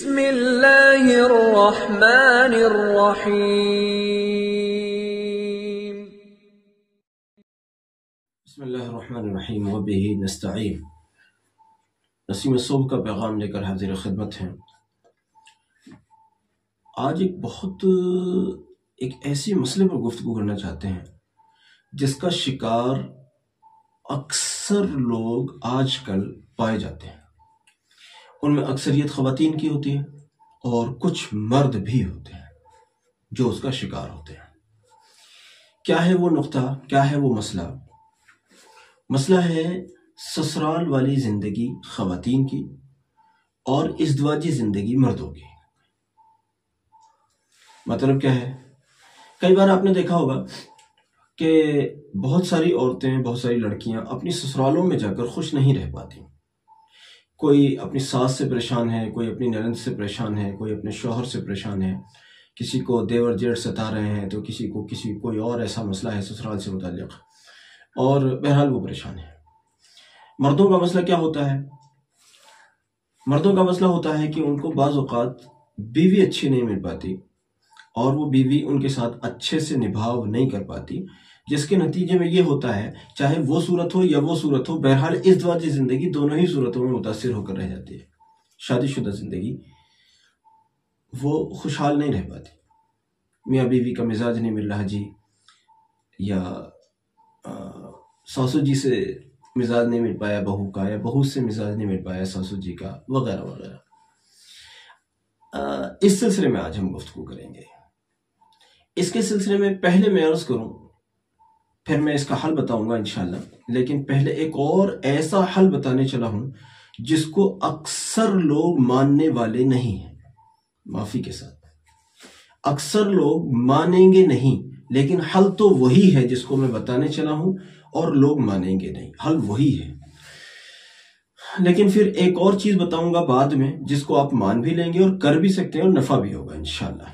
بسم اللہ الرحمن الرحیم۔ بسم اللہ الرحمن الرحیم وبہ نستعین۔ نسیم صبح کا پیغام لے کر حاضر خدمت ہیں۔ آج ایک ایسی مسئلے پر گفتگو کرنا چاہتے ہیں جس کا شکار اکثر لوگ آج کل پائے جاتے ہیں۔ ان میں اکثریت خواتین کی ہوتی ہے اور کچھ مرد بھی ہوتے ہیں جو اس کا شکار ہوتے ہیں۔ کیا ہے وہ نقطہ، کیا ہے وہ مسئلہ؟ مسئلہ ہے سسرال والی زندگی خواتین کی اور ازدواجی زندگی مردوں کی۔ مطلب کیا ہے؟ کئی بار آپ نے دیکھا ہوگا کہ بہت ساری عورتیں، بہت ساری لڑکیاں اپنی سسرالوں میں جا کر خوش نہیں رہ پاتی۔ کوئی اپنی ساس سے پریشان ہے، کوئی اپنی نند سے پریشان ہے، کوئی اپنے شوہر سے پریشان ہے، کسی کو دیور جیٹھ ستا رہے ہیں، تو کسی کوئی اور ایسا مسئلہ ہے سسرال سے متعلق، اور بہرحال وہ پریشان ہے۔ مردوں کا مسئلہ کیا ہوتا ہے؟ مردوں کا مسئلہ ہوتا ہے کہ ان کو بعض اوقات بیوی اچھی نہیں مل پاتی اور وہ بیوی ان کے ساتھ اچھے سے نبھاؤ نہیں کر پاتی، جس کے نتیجے میں یہ ہوتا ہے، چاہے وہ صورت ہو یا وہ صورت ہو، بہرحال ازدواجی زندگی دونوں ہی صورتوں میں متاثر ہو کر رہ جاتی ہے۔ شادی شدہ زندگی وہ خوشحال نہیں رہ پاتی۔ میاں بیوی کا مزاج نہیں مل رہا جی، یا ساسو جی سے مزاج نہیں مل پایا بہو کا، یا بہو سے مزاج نہیں مل پایا ساسو جی کا، وغیرہ وغیرہ۔ اس سلسلے میں آج ہم گفتگو کریں گے۔ اس کے سلسلے میں پہلے میں عرض کروں، پھر میں اس کا حل بتاؤں گا انشاءاللہ، لیکن پہلے ایک اور ایسا حل بتانے چلا ہوں جس کو اکثر لوگ ماننے والے نہیں ہیں۔ معافی کے ساتھ، اکثر لوگ مانیں گے نہیں، لیکن حل تو وہی ہے جس کو میں بتانے چلا ہوں، اور لوگ مانیں گے نہیں، حل وہی ہے۔ لیکن پھر ایک اور چیز بتاؤں گا بعد میں جس کو آپ مان بھی لیں گے اور کر بھی سکتے ہیں اور نفع بھی ہوگا انشاءاللہ۔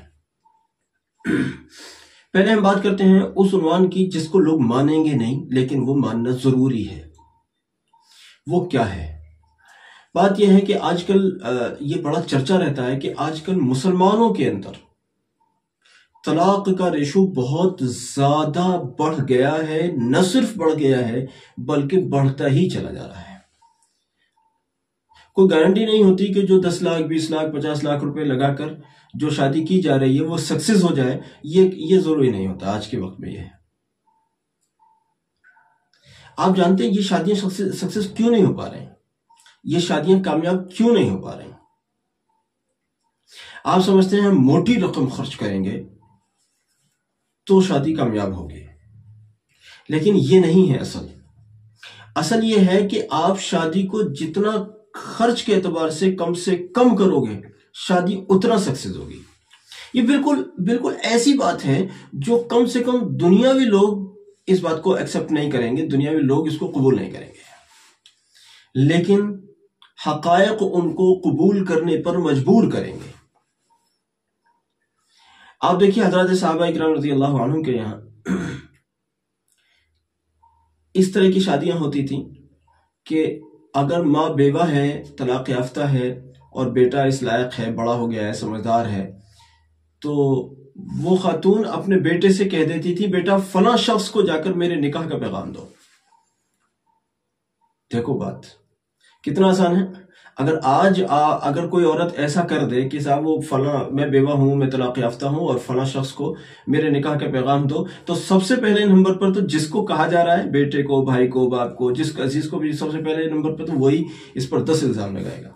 پہلے ہم بات کرتے ہیں اس عنوان کی جس کو لوگ مانیں گے نہیں لیکن وہ ماننا ضروری ہے۔ وہ کیا ہے؟ بات یہ ہے کہ آج کل یہ بڑا چرچا رہتا ہے کہ آج کل مسلمانوں کے اندر طلاق کا ریشو بہت زیادہ بڑھ گیا ہے، نہ صرف بڑھ گیا ہے بلکہ بڑھتا ہی چلا جا رہا ہے۔ کوئی گارنٹی نہیں ہوتی کہ جو 10 لاکھ 20 لاکھ 50 لاکھ روپے لگا کر جو شادی کی جا رہی ہے وہ سکسیس ہو جائے، یہ ضروری نہیں ہوتا۔ آج کے وقت میں یہ ہے۔ آپ جانتے ہیں یہ شادیاں سکسیس کیوں نہیں ہو پا رہے ہیں؟ یہ شادیاں کامیاب کیوں نہیں ہو پا رہے ہیں؟ آپ سمجھتے ہیں ہم موٹی رقم خرچ کریں گے تو شادی کامیاب ہوگی، لیکن یہ نہیں ہے اصل یہ ہے کہ آپ شادی کو جتنا خرچ کے اعتبار سے کم کرو گے، شادی اتنا سکسیس ہوگی۔ یہ بالکل ایسی بات ہے جو کم سے کم دنیاوی لوگ اس بات کو ایکسپٹ نہیں کریں گے، دنیاوی لوگ اس کو قبول نہیں کریں گے، لیکن حقائق ان کو قبول کرنے پر مجبور کریں گے۔ آپ دیکھیے حضرات صحابہ اکرام رضی اللہ عنہ کے یہاں اس طرح کی شادیاں ہوتی تھیں کہ اگر ماں بیوہ ہے، طلاق یافتہ ہے، اور بیٹا اس لائق ہے، بڑا ہو گیا ہے، سمجھدار ہے، تو وہ خاتون اپنے بیٹے سے کہہ دیتی تھی بیٹا فلاں شخص کو جا کر میرے نکاح کا پیغام دو۔ دیکھو بات کتنا آسان ہے۔ اگر کوئی عورت ایسا کر دے کہ صاحب وہ فلاں، میں بیوہ ہوں، میں طلاق یافتہ ہوں، اور فلاں شخص کو میرے نکاح کا پیغام دو، تو سب سے پہلے نمبر پر تو جس کو کہا جا رہا ہے، بیٹے کو، بھائی کو، باپ کو، جس عزیز کو بھی، سب سے پہلے نمبر پر تو وہی اس پر 10 الزام لگائے گا۔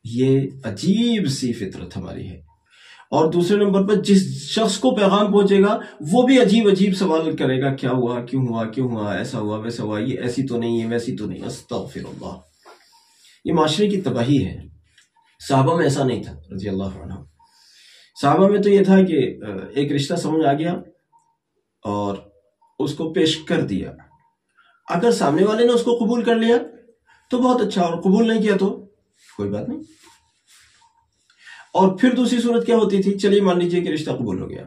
یہ عجیب سی فطرت ہماری ہے۔ اور دوسرے نمبر پر جس شخص کو پیغام پہنچے گا وہ بھی عجیب سوال کرے گا، کیا ہوا، کیوں ہوا، ایسا ہوا، ویسا ہوا، یہ ایسی تو نہیں ہے، ویسی تو نہیں۔ استغفر اللہ۔ یہ معاشرے کی تباہی ہے۔ صحابہ میں ایسا نہیں تھا رضی اللہ عنہ۔ صحابہ میں تو یہ تھا کہ ایک رشتہ سمجھ آ گیا اور اس کو پیش کر دیا، اگر سامنے والے نے اس کو قبول کر لیا تو بہت اچھا، اور قبول نہیں کیا تو کوئی بات نہیں۔ اور پھر دوسری صورت کیا ہوتی تھی؟ چلیے مان لیجئے کہ رشتہ قبول ہو گیا،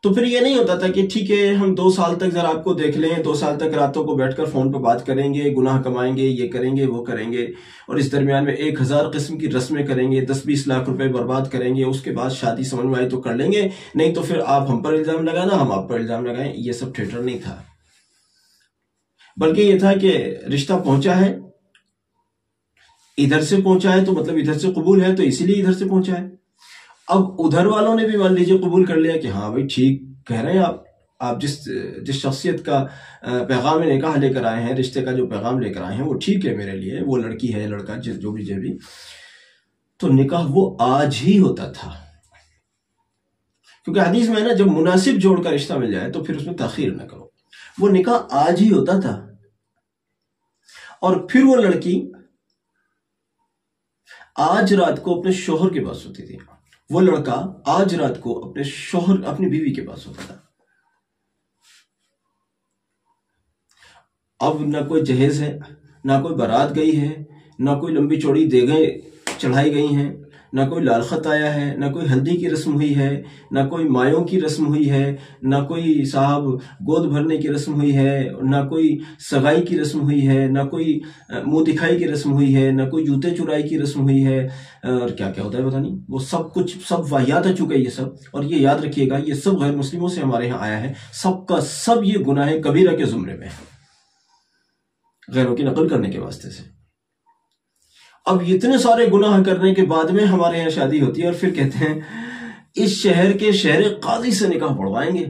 تو پھر یہ نہیں ہوتا تھا کہ ٹھیک ہے ہم 2 سال تک ذرا آپ کو دیکھ لیں، 2 سال تک راتوں کو بیٹھ کر فون پہ بات کریں گے، گناہ کمائیں گے، یہ کریں گے وہ کریں گے، اور اس درمیان میں 1000 قسم کی رسمیں کریں گے، 10-20 لاکھ روپے برباد کریں گے، اس کے بعد شادی سمجھ میں آئی تو کر لیں گے، نہیں تو پھر آپ ہم پر الزام لگانا، ہم آپ پر الزام لگائیں۔ یہ سب تھیٹر نہیں تھا، بلکہ یہ تھا کہ رشتہ پہنچا ہے، ادھر سے پہنچا ہے تو مطلب ادھر سے قبول ہے، تو اسی لیے ادھر سے پہنچا ہے۔ اب ادھر والوں نے بھی مان لیجئے قبول کر لیا کہ ہاں بھائی ٹھیک کہہ رہے ہیں آپ جس شخصیت کا پیغام نکاح لے کر آئے ہیں، رشتے کا جو پیغام لے کر آئے ہیں وہ ٹھیک ہے میرے لیے، وہ لڑکی ہے لڑکا جو بھی، تو نکاح وہ آج ہی ہوتا تھا، کیونکہ حدیث میں ہے نا جب مناسب جوڑ کا رشتہ مل جائے تو پھر اس میں تاخیر نہ کرو۔ وہ نکاح آج ہی ہوتا تھا، اور پھر وہ لڑکی آج رات کو اپنے شوہر کے پاس ہوتی تھی، وہ لڑکا آج رات کو اپنی بیوی کے پاس ہوتا تھا۔ اب نہ کوئی جہیز ہے، نہ کوئی بارات گئی ہے، نہ کوئی لمبی چوڑی دیگیں چڑھائی گئی ہیں، نہ کوئی لال خط آیا ہے، نہ کوئی ہلدی کی رسم ہوئی ہے، نہ کوئی مایوں کی رسم ہوئی ہے، نہ کوئی صاحب گود بھرنے کی رسم ہوئی ہے، نہ کوئی سگائی کی رسم ہوئی ہے، نہ کوئی منہ دکھائی کی رسم ہوئی ہے، نہ کوئی جوتے چرائی کی رسم ہوئی ہے، اور کیا کیا ہوتا ہے پتہ نہیں، وہ سب کچھ سب واحیات آ چکا ہے یہ سب۔ اور یہ یاد رکھیے گا یہ سب غیر مسلموں سے ہمارے ہاں آیا ہے، سب کا سب یہ گناہ کبیرہ کے زمرے میں ہے، غیروں کی نقل کرنے کے واسطے سے۔ اب اتنے سارے گناہ کرنے کے بعد میں ہمارے یہاں شادی ہوتی ہے، اور پھر کہتے ہیں اس شہر کے شہر قاضی سے نکاح پڑھوائیں گے،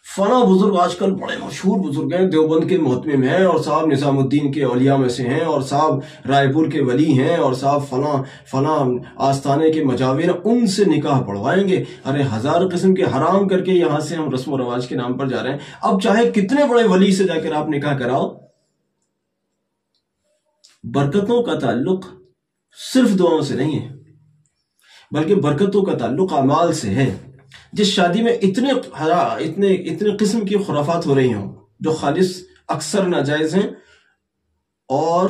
فلاں بزرگ آج کل بڑے مشہور بزرگ ہیں، دیوبند کے محتمم ہیں، اور صاحب نظام الدین کے اولیاء میں سے ہیں، اور صاحب رائے پور کے ولی ہیں، اور صاحب فلاں آستانے کے مجاور، ان سے نکاح پڑھوائیں گے۔ ارے 1000 قسم کے حرام کر کے یہاں سے ہم رسم و رواج کے نام پر جا رہے ہیں۔ اب چاہے کتنے بڑے ولی سے جا کر آپ نکاح کراؤ، برکتوں کا تعلق صرف دعاؤں سے نہیں ہے، بلکہ برکتوں کا تعلق اعمال سے ہے۔ جس شادی میں اتنے قسم کی خرافات ہو رہی ہوں جو خالص اکثر ناجائز ہیں اور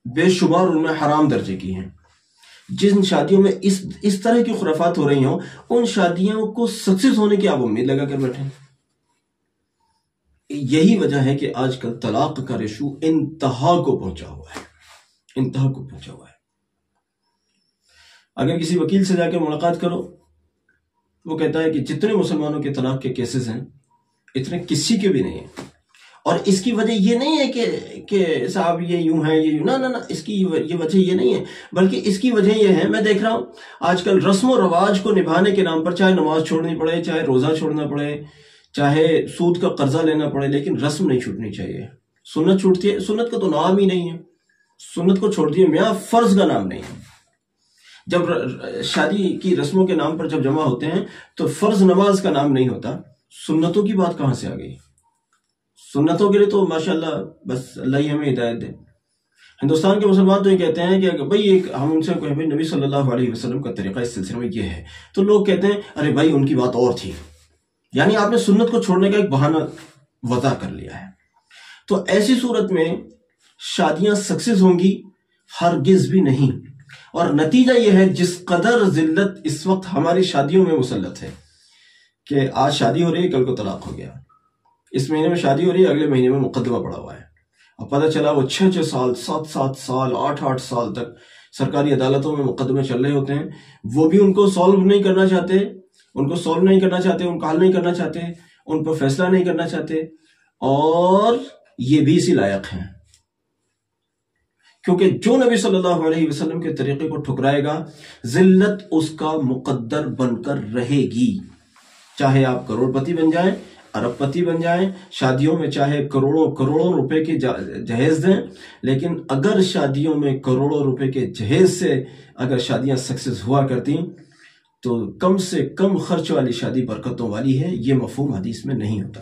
بے شمار ان میں حرام درجے کی ہیں، جن شادیوں میں اس طرح کی خرافات ہو رہی ہوں، ان شادیوں کو سکسیس ہونے کی آپ امید لگا کر بیٹھیں۔ یہی وجہ ہے کہ آج کل طلاق کا ریشو انتہا کو پہنچا ہوا ہے، انتہا کو پہنچا ہوا ہے۔ اگر کسی وکیل سے جا کے ملاقات کرو، وہ کہتا ہے کہ جتنے مسلمانوں کے طلاق کے کیسز ہیں اتنے کسی کے بھی نہیں ہیں، اور اس کی وجہ یہ نہیں ہے کہ صاحب یہ یوں ہے، یہ یوں، نہ، اس کی یہ وجہ یہ نہیں ہے، بلکہ اس کی وجہ یہ ہے، میں دیکھ رہا ہوں آج کل رسم و رواج کو نبھانے کے نام پر چاہے نماز چھوڑنی پڑے، چاہے روزہ چھوڑنا پڑے، چاہے سود کا قرضہ لینا پڑے، لیکن رسم نہیں چھوٹنی چاہیے۔ سنت چھوٹتی ہے، سنت کا تو نام ہی نہیں ہے، سنت کو چھوڑ دیے میاں، فرض کا نام نہیں ہے۔ جب شادی کی رسموں کے نام پر جب جمع ہوتے ہیں تو فرض نماز کا نام نہیں ہوتا، سنتوں کی بات کہاں سے آ گئی؟ سنتوں کے لیے تو ماشاءاللہ بس اللہ ہی ہمیں ہدایت دے۔ ہندوستان کے مسلمان تو یہ کہتے ہیں کہ بھائی ہم ان سے کہیں بھائی نبی صلی اللہ علیہ وسلم کا طریقہ اس سلسلے میں یہ ہے، تو لوگ کہتے ہیں ارے بھائی ان کی بات اور تھی، یعنی آپ نے سنت کو چھوڑنے کا ایک بہانہ وضع کر لیا ہے۔ تو ایسی صورت میں شادیاں سکسیس ہوں گی؟ ہرگز بھی نہیں۔ اور نتیجہ یہ ہے جس قدر ذلت اس وقت ہماری شادیوں میں مسلط ہے کہ آج شادی ہو رہی ہے، کل کو طلاق ہو گیا، اس مہینے میں شادی ہو رہی ہے، اگلے مہینے میں مقدمہ پڑا ہوا ہے، اب پتہ چلا وہ 6 سال 7 سال 8 سال تک سرکاری عدالتوں میں مقدمے چل رہے ہوتے ہیں، وہ بھی ان کو سالو نہیں کرنا چاہتے، ان کو حل نہیں کرنا چاہتے، ان پر فیصلہ نہیں کرنا چاہتے، اور یہ بھی اسی لائق ہیں، کیونکہ جو نبی صلی اللہ علیہ وسلم کے طریقے کو ٹھکرائے گا ذلت اس کا مقدر بن کر رہے گی، چاہے آپ کروڑ پتی بن جائیں، ارب پتی بن جائیں، شادیوں میں چاہے کروڑوں روپے کے جہیز دیں، لیکن اگر شادیوں میں کروڑوں روپے کے جہیز سے اگر شادیاں سکسیس ہوا کرتی تو کم سے کم خرچ والی شادی برکتوں والی ہے، یہ مفہوم حدیث میں نہیں ہوتا۔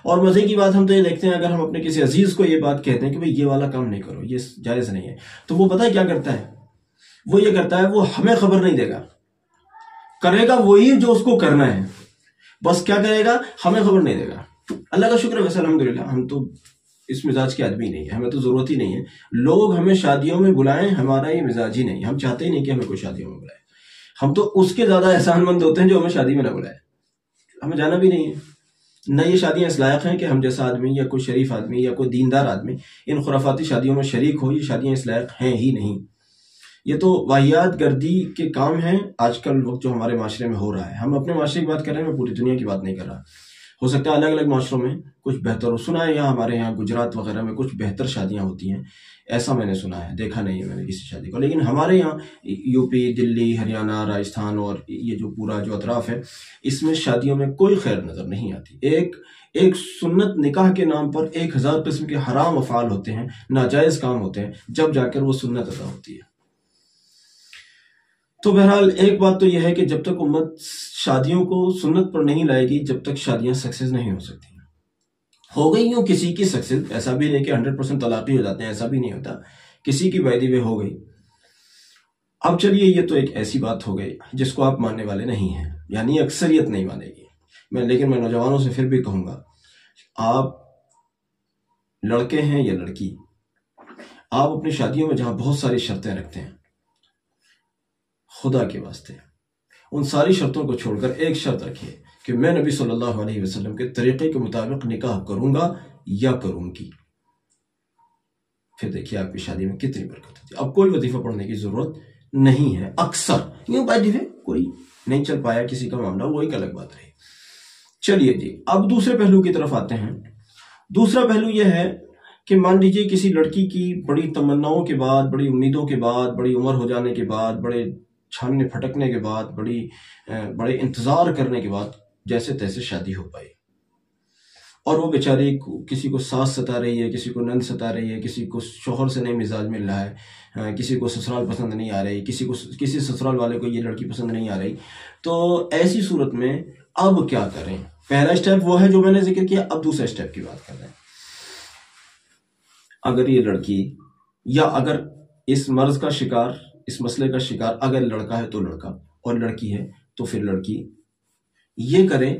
اور مزے کی بات ہم تو یہ دیکھتے ہیں، اگر ہم اپنے کسی عزیز کو یہ بات کہتے ہیں کہ بھئی یہ والا کام نہیں کرو، یہ جائز نہیں ہے، تو وہ پتہ ہے کیا کرتا ہے؟ وہ یہ کرتا ہے وہ ہمیں خبر نہیں دے گا، کرے گا وہی جو اس کو کرنا ہے، بس کیا کرے گا؟ ہمیں خبر نہیں دے گا۔ اللہ کا شکر ہے ویسے الحمدللہ ہم تو اس مزاج کے آدمی نہیں ہے، ہمیں تو ضرورت ہی نہیں ہے لوگ ہمیں شادیوں میں بلائیں، ہمارا یہ مزاج ہی نہیں ہے، ہم چاہتے ہی نہیں کہ ہمیں کوئی شادیوں میں بلائے، ہم تو اس کے زیادہ احسان مند ہوتے ہیں جو ہمیں شادی میں نہ بلائے۔ ہمیں جانا بھی نہیں ہے، نہ یہ شادیاں اس لائق ہیں کہ ہم جیسا آدمی یا کوئی شریف آدمی یا کوئی دیندار آدمی ان خرافاتی شادیوں میں شریک ہو. یہ شادیاں اس لائق ہیں ہی نہیں. یہ تو واہیات گردی کے کام ہیں آج کل وقت جو ہمارے معاشرے میں ہو رہا ہے. ہم اپنے معاشرے کی بات کر رہے ہیں، میں پوری دنیا کی بات نہیں کر رہا. ہو سکتا ہے الگ الگ معاشروں میں کچھ بہتر ہو. سنا ہے یہاں ہمارے یہاں گجرات وغیرہ میں کچھ بہتر شادیاں ہوتی ہیں، ایسا میں نے سنا ہے، دیکھا نہیں ہے میں نے کسی شادی کو. لیکن ہمارے یہاں یو پی، دلی، ہریانہ، راجستھان اور یہ جو پورا جو اطراف ہے، اس میں شادیوں میں کوئی خیر نظر نہیں آتی. ایک سنت نکاح کے نام پر 1000 قسم کے حرام افعال ہوتے ہیں، ناجائز کام ہوتے ہیں، جب جا کر وہ سنت ادا ہوتی ہے. تو بہرحال ایک بات تو یہ ہے کہ جب تک امت شادیوں کو سنت پر نہیں لائے گی، جب تک شادیاں سکسیس نہیں ہو سکتی. ہو گئی ہوں کسی کی سکسیس، ایسا بھی نہیں کہ 100% طلاق ہی ہو جاتے ہیں، ایسا بھی نہیں ہوتا. کسی کی بائی دی وے ہو گئی. اب چلیے یہ تو ایک ایسی بات ہو گئی جس کو آپ ماننے والے نہیں ہیں، یعنی اکثریت نہیں مانے گی. لیکن میں نوجوانوں سے پھر بھی کہوں گا، آپ لڑکے ہیں یا لڑکی، آپ اپنی شادیوں میں جہاں بہت ساری شرطیں رکھتے ہیں، خدا کے واسطے ان ساری شرطوں کو چھوڑ کر ایک شرط رکھیے کہ میں نبی صلی اللہ علیہ وسلم کے طریقے کے مطابق نکاح کروں گا یا کروں گی. پھر دیکھیے آپ کی شادی میں کتنی برکت ہوتی ہے. اب کوئی وظیفہ پڑھنے کی ضرورت نہیں ہے. اکثر یوں بائی دی کوئی نہیں چل پایا کسی کا معاملہ، وہ ایک الگ بات رہی. چلیے جی، اب دوسرے پہلو کی طرف آتے ہیں. دوسرا پہلو یہ ہے کہ مان لیجیے کسی لڑکی کی بڑی تمناؤں کے بعد، بڑی امیدوں کے بعد، بڑی عمر ہو جانے کے بعد، بڑے چھاننے پھٹکنے کے بعد، بڑے انتظار کرنے کے بعد جیسے تیسے شادی ہو پائی، اور وہ بیچاری کسی کو ساس ستا رہی ہے، کسی کو نند ستا رہی ہے، کسی کو شوہر سے نہیں مزاج مل رہا ہے، کسی کو سسرال پسند نہیں آ رہی، کسی سسرال والے کو یہ لڑکی پسند نہیں آ رہی. تو ایسی صورت میں اب کیا کریں؟ پہلا اسٹیپ وہ ہے جو میں نے ذکر کیا. اب دوسرے اسٹیپ کی بات کر رہے ہیں. اگر یہ لڑکی، یا اگر اس مرض کا شکار، اس مسئلے کا شکار اگر لڑکا ہے تو لڑکا، اور لڑکی ہے تو پھر لڑکی یہ کرے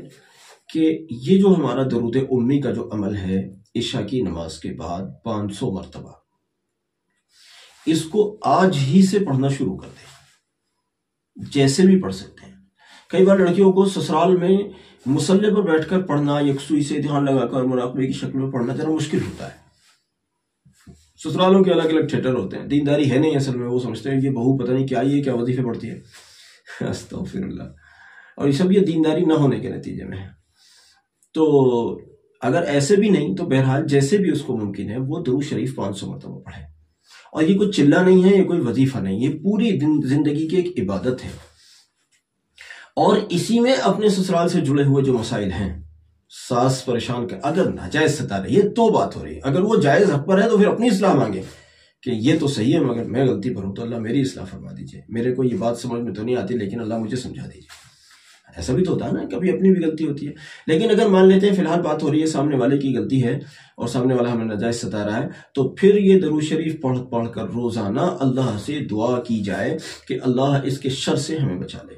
کہ یہ جو ہمارا درود امی کا جو عمل ہے عشاء کی نماز کے بعد 500 مرتبہ، اس کو آج ہی سے پڑھنا شروع کر دیں، جیسے بھی پڑھ سکتے ہیں. کئی بار لڑکیوں کو سسرال میں مصلے پر بیٹھ کر پڑھنا، یکسوئی سے دھیان لگا کر مراقبے کی شکل میں پڑھنا ذرا مشکل ہوتا ہے. سسرالوں کے الگ الگ تھیٹر ہوتے ہیں، دینداری ہے نہیں اصل میں. وہ سمجھتے ہیں یہ بہو پتہ نہیں کیا، یہ کیا وظیفے پڑھتی ہے، استغفر اللہ. اور یہ سب یہ دینداری نہ ہونے کے نتیجے میں ہے. تو اگر ایسے بھی نہیں تو بہرحال جیسے بھی اس کو ممکن ہے وہ درود شریف 500 مرتبہ پڑھے. اور یہ کوئی چلہ نہیں ہے، یہ کوئی وظیفہ نہیں، یہ پوری زندگی کی ایک عبادت ہے. اور اسی میں اپنے سسرال سے جڑے ہوئے جو مسائل ہیں، ساس پریشان کر، اگر ناجائز ستا رہی ہے تو بات ہو رہی ہے. اگر وہ جائز حق پر ہے تو پھر اپنی اصلاح مانگے کہ یہ تو صحیح ہے مگر میں غلطی پر ہوں، تو اللہ میری اصلاح فرما دیجئے. میرے کو یہ بات سمجھ میں تو نہیں آتی لیکن اللہ مجھے سمجھا دیجئے. ایسا بھی تو ہوتا ہے نا، کبھی اپنی بھی غلطی ہوتی ہے. لیکن اگر مان لیتے ہیں فی الحال بات ہو رہی ہے سامنے والے کی غلطی ہے اور سامنے والا ہمیں ناجائز ستا رہا ہے، تو پھر یہ درود شریف پڑھ کر روزانہ اللہ سے دعا کی جائے کہ اللہ اس کے شر سے ہمیں بچا لے،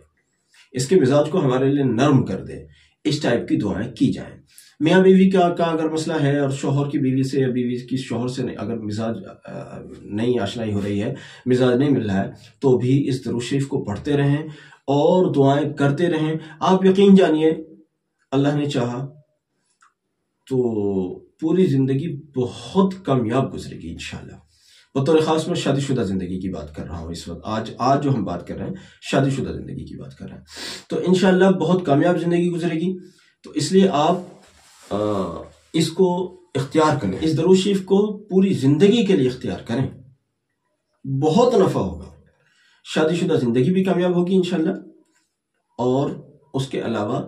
اس کے مزاج کو ہمارے لیے نرم کر دے. اس ٹائپ کی دعائیں کی جائیں. میاں بیوی کا اگر مسئلہ ہے اور شوہر کی بیوی سے یا بیوی کی شوہر سے اگر مزاج نہیں آشنائی ہو رہی ہے، مزاج نہیں مل رہا ہے، تو بھی اس درود شریف کو پڑھتے رہیں اور دعائیں کرتے رہیں. آپ یقین جانیے اللہ نے چاہا تو پوری زندگی بہت کامیاب گزرے گی انشاءاللہ. بطور خاص میں شادی شدہ زندگی کی بات کر رہا ہوں اس وقت. آج جو ہم بات کر رہے ہیں شادی شدہ زندگی کی بات کر رہے ہیں. تو انشاءاللہ بہت کامیاب زندگی گزرے گی. تو اس لیے آپ اس کو اختیار کریں، اس درود شریف کو پوری زندگی کے لیے اختیار کریں. بہت نفع ہوگا. شادی شدہ زندگی بھی کامیاب ہوگی انشاءاللہ. اور اس کے علاوہ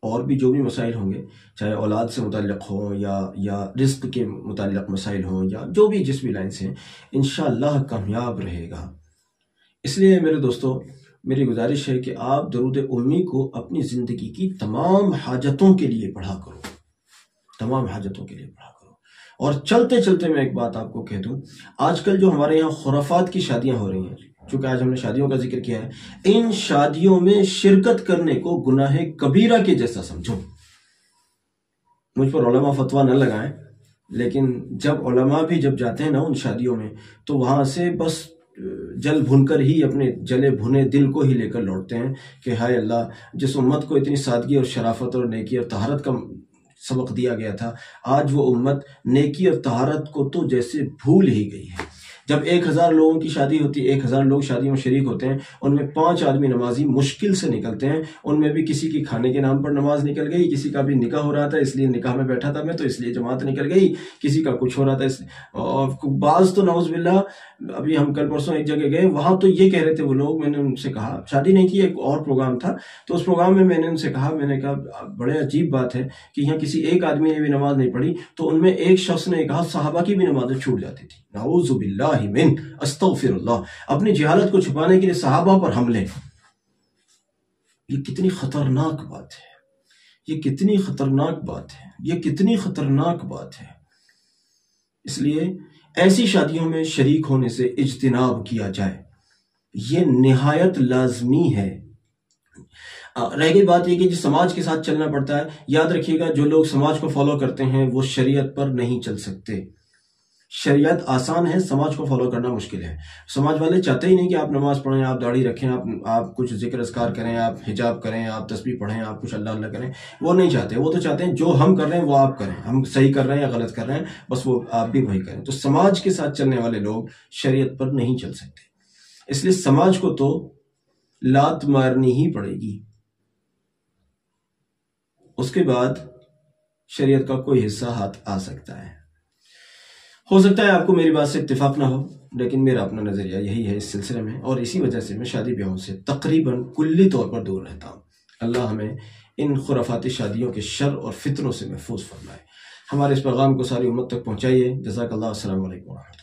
اور بھی جو بھی مسائل ہوں گے، چاہے اولاد سے متعلق ہوں یا رزق کے متعلق مسائل ہوں یا جو بھی جس بھی لائن سے ہیں، انشاءاللہ کامیاب رہے گا. اس لیے میرے دوستو میری گزارش ہے کہ آپ درود امی کو اپنی زندگی کی تمام حاجتوں کے لیے پڑھا کرو، تمام حاجتوں کے لیے پڑھا کرو. اور چلتے چلتے میں ایک بات آپ کو کہہ دوں، آج کل جو ہمارے یہاں خرافات کی شادیاں ہو رہی ہیں، چونکہ آج ہم نے شادیوں کا ذکر کیا ہے، ان شادیوں میں شرکت کرنے کو گناہ کبیرہ کے جیسا سمجھو. مجھ پر علماء فتویٰ نہ لگائیں، لیکن جب علماء بھی جب جاتے ہیں نا ان شادیوں میں، تو وہاں سے بس جل بھن کر ہی اپنے جلے بھنے دل کو ہی لے کر لوٹتے ہیں کہ ہائے اللہ، جس امت کو اتنی سادگی اور شرافت اور نیکی اور طہارت کا سبق دیا گیا تھا، آج وہ امت نیکی اور طہارت کو تو جیسے بھول ہی گئی ہے۔ جب 1000 لوگوں کی شادی ہوتی ہے، 1000 لوگ شادی میں شریک ہوتے ہیں، ان میں 5 آدمی نمازی مشکل سے نکلتے ہیں، ان میں بھی کسی کی کھانے کے نام پر نماز نکل گئی، کسی کا بھی نکاح ہو رہا تھا اس لیے نکاح میں بیٹھا تھا میں تو اس لیے جماعت نکل گئی، کسی کا کچھ ہو رہا تھا اور بعض تو نعوذ باللہ، ابھی ہم کل پرسوں ایک جگہ گئے، وہاں تو یہ کہہ رہے تھے وہ لوگ، میں نے ان سے کہا، شادی نہیں تھی، ایک اور پروگرام تھا، تو اس پروگرام میں نے ان سے کہا، میں نے کہا بڑے عجیب بات ہے کہ یہاں کسی ایک آدمی نے بھی نماز نہیں پڑھی، تو ان میں ایک شخص نے کہا صحابہ کی بھی نمازیں چھوٹ جاتی تھی۔ نعوذ باللہ من، استغفر اللہ، اپنی جہالت کو چھپانے کے لیے صحابہ پر حملے۔ یہ کتنی خطرناک بات ہے، یہ کتنی خطرناک بات ہے، یہ کتنی خطرناک بات ہے۔ اس لیے ایسی شادیوں میں شریک ہونے سے اجتناب کیا جائے، یہ نہایت لازمی ہے۔ رہ گئی بات یہ کہ جس سماج کے ساتھ چلنا پڑتا ہے، یاد رکھیے گا جو لوگ سماج کو فالو کرتے ہیں وہ شریعت پر نہیں چل سکتے۔ شریعت آسان ہے، سماج کو فالو کرنا مشکل ہے۔ سماج والے چاہتے ہی نہیں کہ آپ نماز پڑھیں، آپ داڑھی رکھیں، آپ کچھ ذکر اذکار کریں، آپ حجاب کریں، آپ تسبیح پڑھیں، آپ کچھ اللہ اللہ کریں، وہ نہیں چاہتے۔ وہ تو چاہتے ہیں جو ہم کر رہے ہیں وہ آپ کریں، ہم صحیح کر رہے ہیں یا غلط کر رہے ہیں بس وہ آپ بھی وہی کریں۔ تو سماج کے ساتھ چلنے والے لوگ شریعت پر نہیں چل سکتے، اس لیے سماج کو تو لات مارنی ہی پڑے گی، اس کے بعد شریعت کا کوئی حصہ ہاتھ آ سکتا ہے۔ ہو سکتا ہے آپ کو میری بات سے اتفاق نہ ہو، لیکن میرا اپنا نظریہ یہی ہے اس سلسلے میں، اور اسی وجہ سے میں شادی بیاہوں سے تقریباً کلی طور پر دور رہتا ہوں۔ اللہ ہمیں ان خرافاتی شادیوں کے شر اور فتنوں سے محفوظ فرمائے۔ ہمارے اس پیغام کو ساری امت تک پہنچائیے۔ جزاک اللہ، السلام علیکم ورحمۃ اللہ۔